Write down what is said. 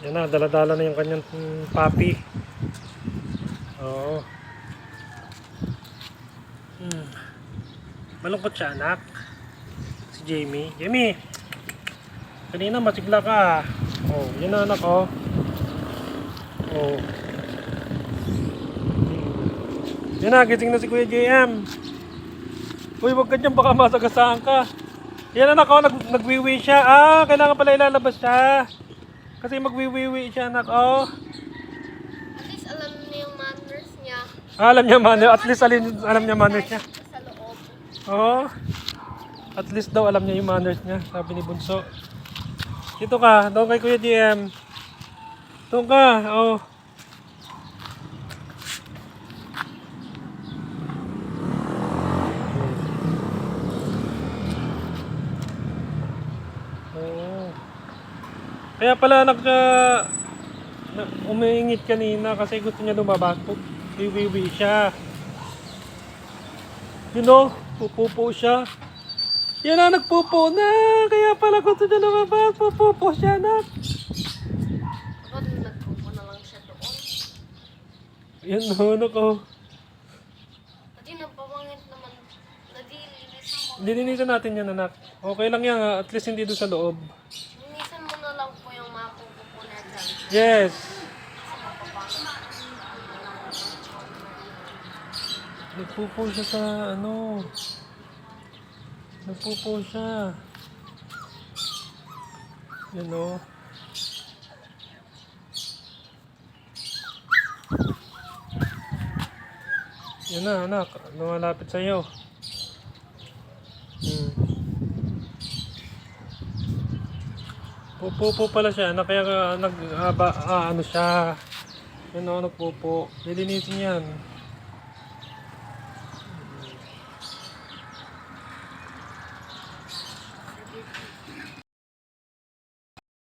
Yan na, dala-dala na yung kanyang puppy. Oo. Malungkot siya, anak. Si Jamie. Jamie! Kanina masigla ka. Oh, yan na, anak, oh. Oh. Yan na, gising na si Kuya JM. Uy, wag ka dyan, baka masagasaan ka. Yan, anak, oh, nagwiwi siya. Ah, kailangan pala ilalabas siya. Kasi magwiwiwi siya, anak, oh. At least alam niya yung manners niya. Ah, alam niya manners. At least alam niya manners niya. Sa loob. Oo. At least daw alam niya yung manners niya, sabi ni Bunso. Dito ka, doon kay Kuya GM. Doon ka, oh. Oo. Kaya pala umiingit kanina kasi gusto niya lumabas. Wiwiwi siya. You know, pupupo siya. Yan na, nagpupo na. Kaya pala gusto niya lumabas. Pupupo siya na. Ba't nagpupo na lang siya doon? Yan no, nako. Pati napamangit naman. Nadililisan mo. Dininisan natin yan, anak. Okay lang yan, at least hindi doon sa loob. Linisan mo na lang po yung mga pupupo na dyan. Yes. Nagpupo siya sa ano. Nagpupo siya. Yan o. Yan na, anak. Lumalapit sa'yo. Pupo pala siya. Kaya ano siya. Yan o, nagpupo. Lilinisin yan.